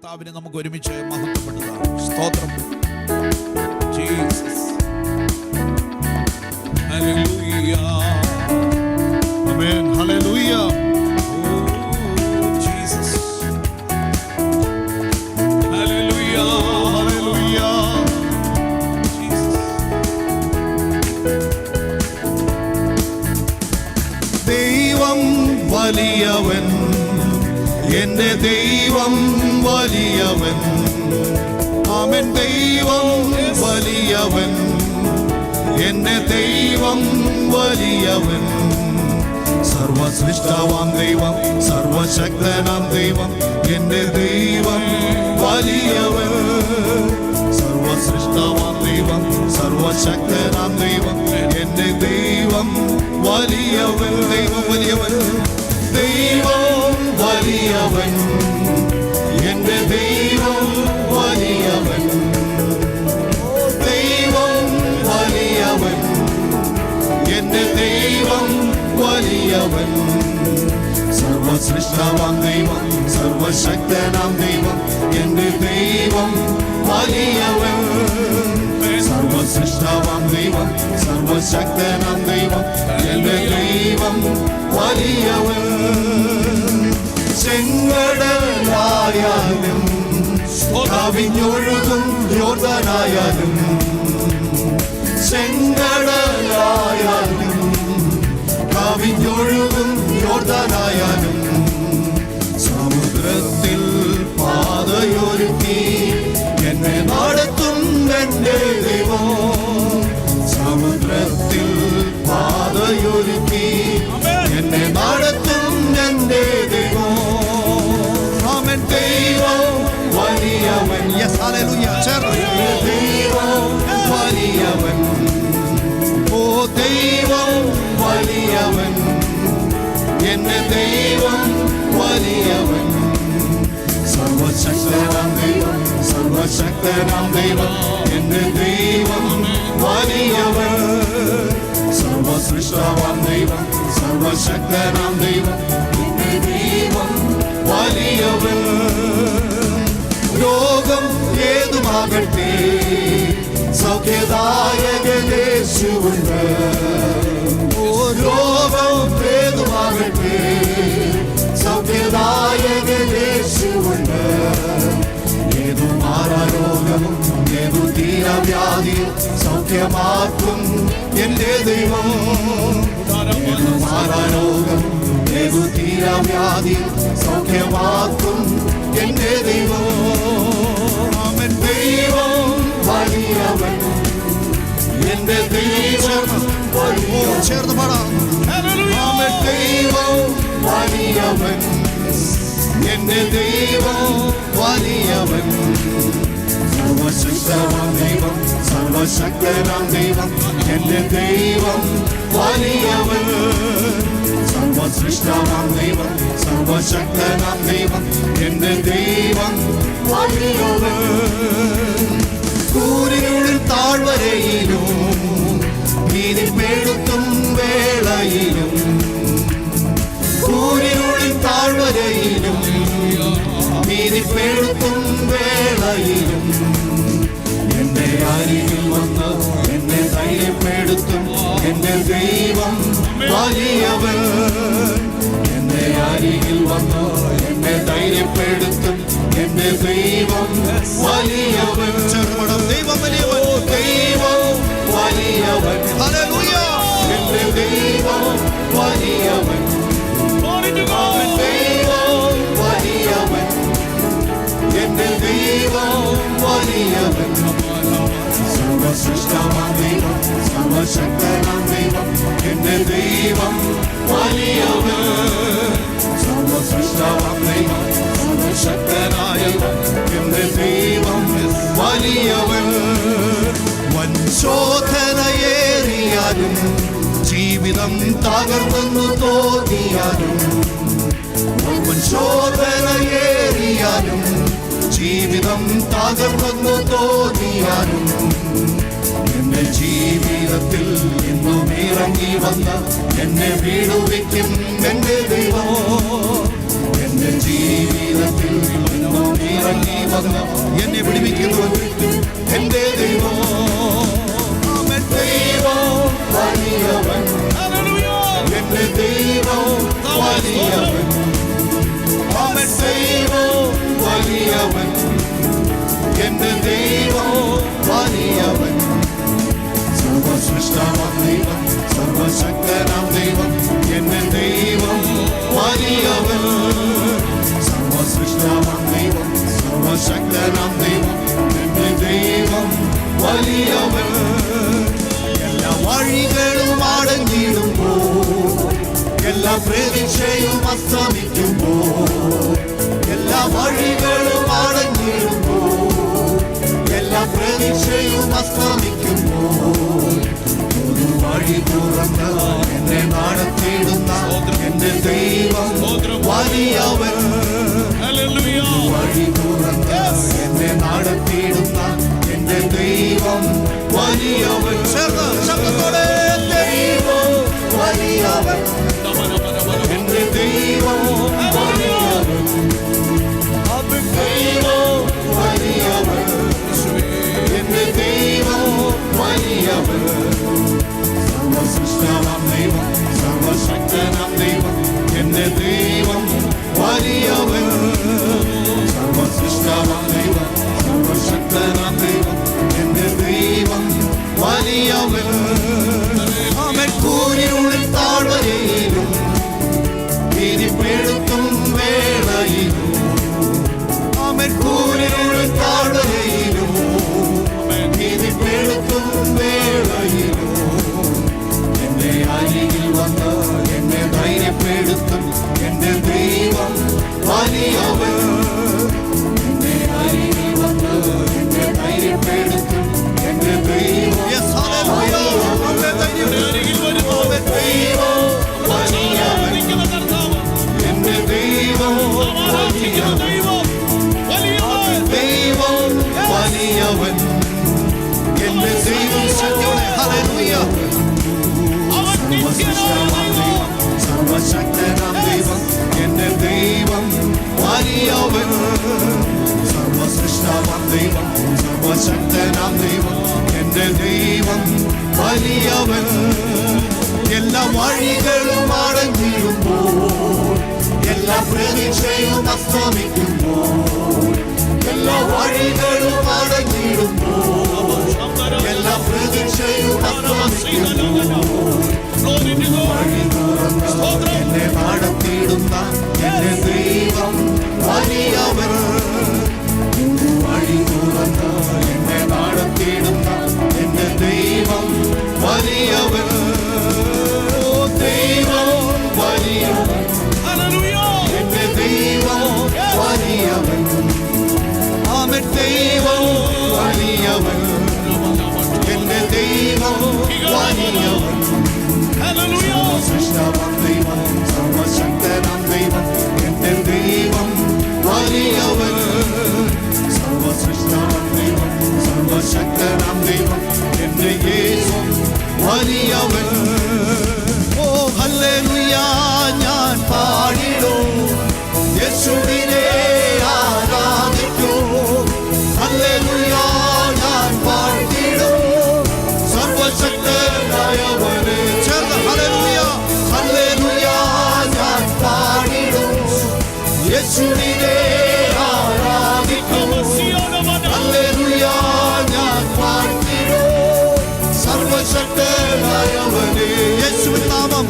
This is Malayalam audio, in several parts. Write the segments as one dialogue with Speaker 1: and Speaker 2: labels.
Speaker 1: കർത്താവിനെ നമുക്ക് ഒരുമിച്ച് മഹത്വപ്പെടുത്താം. സ്തോത്രം. Jesus. Hallelujah.
Speaker 2: Amen. Hallelujah.
Speaker 1: Jesus. Hallelujah.
Speaker 2: Hallelujah.
Speaker 1: Jesus.
Speaker 2: ദൈവം വലിയവൻ, എന്റെ ദൈവം വലിയവൻ. ആമേൻ. ദൈവം വലിയവൻ, എന്റെ ദൈവം വലിയവൻ. സർവസൃഷ്ടാവാം ദൈവം, സർവശക്തനാം ദൈവം, എന്റെ ദൈവം വലിയവൻ. സർവസൃഷ്ടാവാം ദൈവം, സർവശക്തനാം ദൈവം, എന്റെ ദൈവം വലിയവൻ. ദൈവം വലിയവൻ, ദൈവം വലിയവൻ, എന്റെ ദൈവം വലിയവൻ. ദൈവം വലിയവൻ, എന്റെ ദൈവം വലിയവൻ. സർവസൃഷ്ടാവാം ദൈവം, സർവശക്തനാം ദൈവം, എന്റെ ദൈവം വലിയവൻ. സർവസൃഷ്ടാവാം ദൈവം, സർവശക്തനാം ദൈവം, എന്റെ ദൈവം വലിയവൻ. ചെങ്കടലായാലും കവിഞ്ഞൊഴുകും യോർദാനായാലും, ചെങ്കടലായാലും കവിഞ്ഞൊഴുകും യോർദാനായാലും, സമുദ്രത്തിൽ പാതയൊരുക്കി എന്നെ നടത്തും എന്റെ ദൈവം. സമുദ്രത്തിൽ പാതയൊരുക്കി എന്നെ നടത്തും എന്റെ ദൈവം. ആമേൻ. ദൈവം വലിയവൻ. Yes, hallelujah. ചേർന്ന്. ദൈവം വലിയവൻ. ഓ ദൈവം വലിയവൻ, എന്റെ ദൈവം വലിയവൻ. സർവശക്തനാം ദൈവം, സർവശക്തനാം ദൈവം, എന്റെ ദൈവം വലിയവൻ. സർവസൃഷ്ടാവാം ദൈവം, സർവശക്തനാം ദൈവം, എന്റെ ദൈവം വലിയവൻ. രോഗം ഏതുമാകട്ടെ, സൗഖ്യദായകനേശുവുണ്ട്. ഓ രോഗം ഏതുമാകട്ടെ, സൗഖ്യദായകനേശുവുണ്ട്. ഏതു മാറാരോഗവും ഏതു തീരവ്യാധിയും സൗഖ്യമാക്കും എന്റെ ദൈവം. ഏതു മാറാരോഗം ഏതു തീരവ്യാധിയും സൗഖ്യമാക്കും എന്റെ ദൈവം. ആമേൻ. ദൈവം വലിയവൻ, എന്റെ ദൈവം വലിയവൻ. ചേർന്ന് പാടാം. ആമേൻ. ദൈവം വലിയവൻ, എന്റെ ദൈവം വലിയവൻ. സർവശക്തനാം ദൈവം, സർവശക്തനാം ദൈവം, എന്റെ ദൈവം വലിയവൻ. സർവസൃഷ്ടാവാം ദൈവം, സർവശക്തനാം ദൈവം, എന്റെ ദൈവം വലിയവൻ. കൂരിരുളിൽ താഴ്വരയിലും ഭീതിപ്പെടുത്തും വേളയിലും, കൂരിരുളിൽ താഴ്വരയിലും ഭീതിപ്പെടുത്തും വേളയിലും, എന്റെ അരികിൽ വന്ന് എന്നെ ധൈര്യപ്പെടുത്തും എന്റെ ദൈവം വലിയവൻ. എന്റെ അരികിൽ വന്ന് എന്നെ ധൈര്യപ്പെടുത്തും എന്റെ ദൈവം വലിയവൻ. ദൈവം വലിയവൻ, ദൈവം വലിയവൻ. ഹല്ലേലൂയ. എന്റെ ദൈവം വലിയവൻ. ദൈവം വലിയവൻ, എന്റെ ദൈവം വലിയവൻ. സർവസൃഷ്ടാവാം ദൈവം, സർവശക്തനാം ദൈവം, എന്റെ ദൈവം വലിയവൻ. സർവസൃഷ്ടാവാം ദൈവം, സർവശക്തനായ എന്റെ ദൈവം വലിയവൻ. വൻശോധനയേറിയാലും ജീവിതം തകർന്നെന്നു തോന്നിയാലും, വൻശോധനയേറിയാലും ജീവിതം തകർന്നെന്നു തോന്നിയാലും, എന്റെ ജീവിതത്തിൽ ഇന്നും ഇറങ്ങി വന്ന എന്നെ വീടുവയ്ക്കും എന്റെ ദൈവം. എന്റെ ജീവിതത്തിൽ ഇന്നും ഇറങ്ങി വന്ന് എന്നെ വിടുവിക്കുന്നവൻ എന്റെ ദൈവം. ദൈവം വലിയവൻ, എന്റെ ദൈവം വലിയവൻ. ദൈവം വലിയവൻ, എന്റെ ദൈവം വലിയവൻ. സർവസൃഷ്ടാവാം ദൈവം, സർവശക്തനാം ദൈവം, എന്റെ ദൈവം വലിയവൻ. സർവസൃഷ്ടാവാം ദൈവം, സർവശക്തനാം ദൈവം, എന്റെ ദൈവം വലിയവൻ. എല്ലാ വഴികളും അടഞ്ഞിടുമ്പോൾ, എല്ലാ പ്രതീക്ഷയും അസ്തമിക്കുമ്പോൾ, എല്ലാ വഴികളും അടഞ്ഞിടുമ്പോൾ, എല്ലാ പ്രതീക്ഷയും അസ്തമിക്കുമ്പോൾ, ഒരു വഴി തുറന്ന് എന്നെ നടത്തിയിടുന്ന എന്റെ ദൈവം വലിയവൻ. വഴി തുറന്ന് എന്നെ നടത്തിയിടുന്ന എന്റെ ദൈവം വലിയവൻ. ശബ്ദത്തോടെ ദൈവം വലിയവൻ, എന്റെ ദൈവം വലിയവൻ. ദൈവം വലിയവൻ, എന്റെ ദൈവം വലിയവൻ. സർവസൃഷ്ടാവാം ദൈവം, സർവശക്തനാം ദൈവം, എന്റെ ദൈവം വലിയവൻ. സർവസൃഷ്ടാവാം ദൈവം, സർവശക്തനാം ദൈവം, എന്റെ ദൈവം വലിയവൻ. അവൻ കൂരിരുളിൽ താഴ്വരയിലും വിധിപ്പെടുത്തും വേളയിലും, അവൻ കൂരിരുളിൽ താഴ്വരയിലും വിധിപ്പെടുത്തും വേളയിലും, എന്റെ അരികിൽ വന്ന് എന്നെ ധൈര്യപ്പെടുത്തും എന്റെ ദൈവം വലിയവൻ. എന്റെ അരികിൽ വന്ന് എന്നെ ധൈര്യപ്പെടുത്തും എന്റെ ദൈവം വലിയവൻ. എന്റെ ദൈവം സർവശക്തനാം ദൈവം, എന്റെ ദൈവം വലിയവൻ. സർവസൃഷ്ടാവാം ദൈവം, സർവശക്തനാം ദൈവം, എന്റെ ദൈവം വലിയവൻ. എല്ലാ വഴികളും അടഞ്ഞിടുമ്പോൾ, എല്ലാ പ്രതീക്ഷയും അസ്തമിക്കുമ്പോൾ, എല്ലാ വഴികളും അടഞ്ഞിടുമ്പോൾ, എല്ലാ പ്രതീക്ഷയും അസ്തമിക്കുമ്പോൾ, വഴി തുറന്ന് എന്നെ നടത്തിയിടുന്ന എന്റെ ദൈവം വലിയവൻ. വഴി തുറന്ന് എന്നെ നടത്തിയിടുന്ന എന്റെ ദൈവം വലിയവൻ. ദൈവം വലിയവൻ, എന്റെ ദൈവം വലിയവൻ. ആമേൻ. ദൈവം വലിയവൻ, എന്റെ ദൈവം വലിയവൻ. സർവസൃഷ്ടാവാം ദൈവം, സർവശക്തനാം ദൈവം, എന്റെ ദൈവം വലിയവൻ. സർവസൃഷ്ടാവാം ദൈവം, സർവശക്തനാം ദൈവം, എന്റെ യേശു വലിയവൻ. ഓ ഹല്ലേലൂയ, ഞാൻ പാടിടും യേശുവിനെ ആരാധിക്കും. ഹല്ലേലൂയ, ഞാൻ പാടിടും സർവശക്തനായവനെ. ചേർന്ന് ഹല്ലേലൂയ, ഹല്ലേലൂയ, ഞാൻ പാടിടും യേശുവിനെ ആരാധിക്കും. ഹല്ലേലൂയ, ഞാൻ പാടിടും സർവശക്തനായവനെ. യേശുവിൻ നാമം,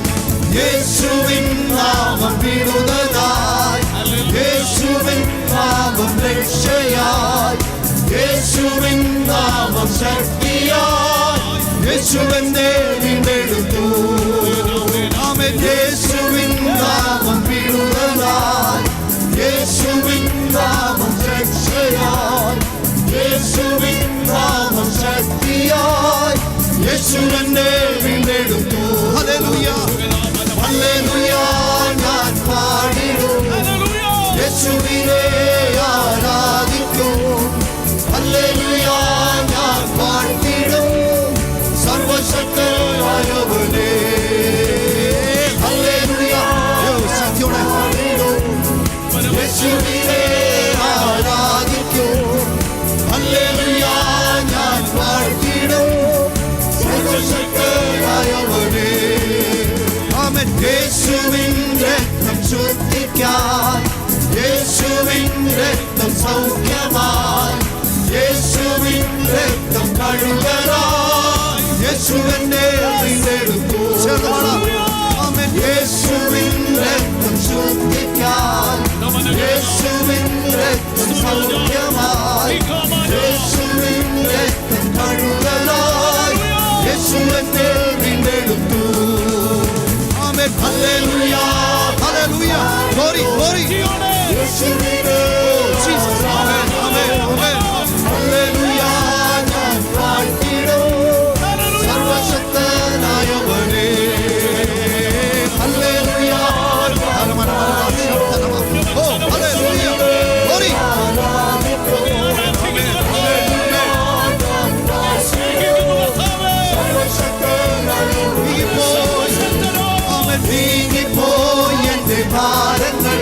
Speaker 2: യേശുവിൻ നാമം വിടുതലായി, യേശുവിൻ നാമം രക്ഷയായി, യേശുവിൻ നാമം ശക്തിയായി, യേശുവിനെ വീണ്ടെടുത്തു. ആമേൻ. യേശുവിൻ നാമം വിടുതലായി, യേശുവിൻ നാമം രക്ഷയായി, യേശുവിൻ നാമം ശക്തിയായി, യേശുവിനെ വീണ്ടെടുത്തു. ഹല്ലേലൂയ, ഹല്ലേലൂയ, ഞാൻ പാടിടും യേശുവിനെ ആരാധിക്കും. ഹല്ലേലൂയ, ഞാൻ പാടിടും സർവശക്തനായവനെ. ഹല്ലേലൂയ, യേശുവിനെ ആരാധിക്കും. രക്തം സൗഖ്യമായി, യേശുവിൻ രക്തം കഴുകലായി, യേശുവിനെ വീണ്ടെടുത്തു. ആമേൻ. യേശുവിൻ രക്തം ശുദ്ധിക്കാൻ, യേശുവിൻ രക്തം സൗഖ്യമായി, യേശുവിൻ രക്തം കഴുകലായി, യേശുവിനെ വീണ്ടെടുത്തു. Amen. Hallelujah, hallelujah, glory, glory. Jesus. Amen, amen, amen. Hallelujah, ഞാൻ വാഴ്ത്തിടും സർവശക്തനായവനെ. ഹല്ലേലൂയ. ഓ ഹല്ലേലൂയ, ഗ്ലോറി. നീങ്ങിപ്പോയി എന്റെ ഭാരങ്ങൾ,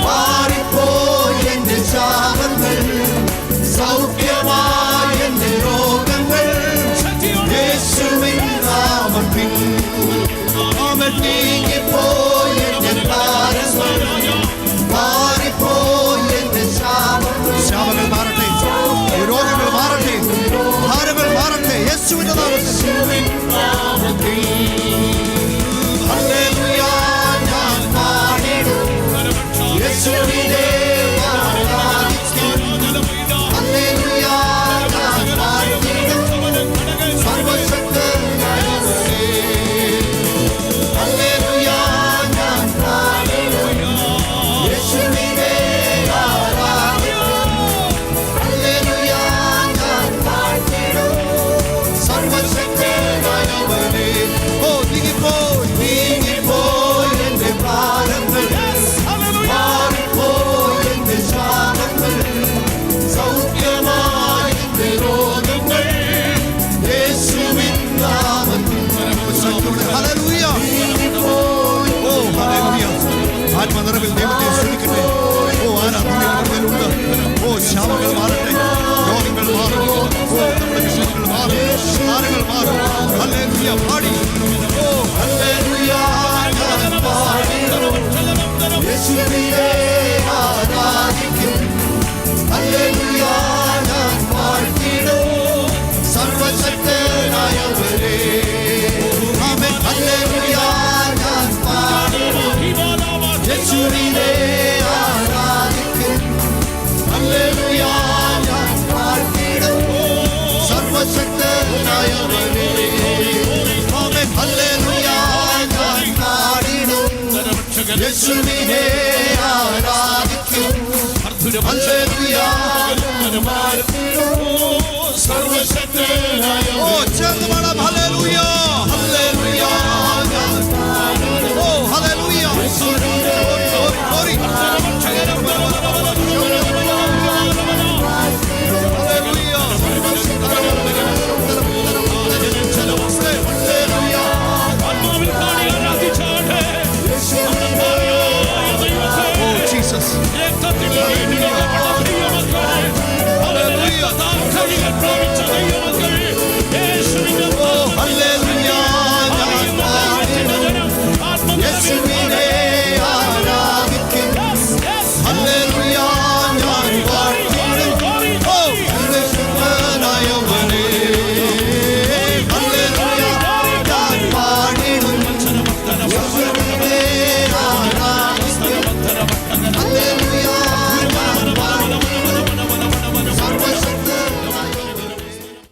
Speaker 2: മാറിപ്പോയി എന്റെ ശാപങ്ങൾ, സൗഖ്യമായി എന്റെ രോഗങ്ങൾ, യേശുവിൻ നാമത്തിൽ. ആമേൻ. നീങ്ങിപ്പോയി എന്റെ ഭാരങ്ങൾ, മാറിപ്പോയി എന്റെ ശാപങ്ങൾ. ശാപങ്ങൾ മാറട്ടെ, രോഗങ്ങൾ മാറട്ടെ, ഭാരങ്ങൾ മാറട്ടെ, യേശുവിന്റെ നാമത്തിൽ. ഹല്ലേലൂയ, ഞാൻ പാടിടും യേശുവിനെ ആരാധിക്കും. ഹല്ലേലൂയ, ഞാൻ പാടിടും സർവശക്തനായവനെ. ഹല്ലേലൂയ, ഞാൻ പാടിടും യേശുവിനെ ആരാധിക്കും. ഹല്ലേലൂയ, ഞാൻ പാടിടും സർവശക്തനായവനെ. ഓ നീങ്ങിപ്പോയി എന്റെ ഭാരങ്ങൾ, മാറിപ്പോയി എന്റെ ശാപങ്ങൾ, സൗഖ്യമായി എന്റെ രോഗങ്ങൾ, യേശുവിൻ നാമത്തിൽ. ഹല്ലേലൂയ. ഓ ഹല്ലേലൂയ. ആത്മനിറവിൽ ദൈവത്തെ സ്തുതിക്കട്ടെ. ഓ ആരാധനയുണ്ട്. ഓ ശാപങ്ങൾ മാറട്ടെ, രോഗങ്ങൾ മാറും. ഓ നമ്മുടെ വിഷയങ്ങൾ മാറും, ഭാരങ്ങൾ മാറും. ഹല്ലേലൂയ പാടി. ഓ ഹല്ലേലൂയ, ഞാൻ പാടിടും യേശുവിനെ ആരാധിക്കും. ഹല്ലേലൂയ, ഞാൻ പാടിടും സർവശക്തനായവനെ. ആമേൻ. ഹല്ലേലൂയ, ഞാൻ പാടിടും യേശുവിനെ ആരാധിക്കും. ഹല്ലേലൂയ, ഞാൻ പാടിടും സർവശക്തനായവനെ. ആമേൻ. ഹല്ലേലൂയ, ഞാൻ പാടിടും യേശുവിനെ ആരാധിക്കും. ഹല്ലേലൂയ, ഞാൻ പാടിടും സർവശക്തനായവനെ. ഓ ചേർന്ന് പാടാം. ഹല്ലേലൂയ, ഹല്ലേലൂയ, ഞാൻ പാടിടും. ഓ ഹല്ലേലൂയ, ഗ്ലോറി, ഗ്ലോറി. യേശുവിനെ ആരാധിക്കും. ഹല്ലേലൂയ, ഞാൻ വാഴ്ത്തിടും. ഓ യേശുവനായവനെ. ഹല്ലേലൂയ, ഞാൻ പാടിടും.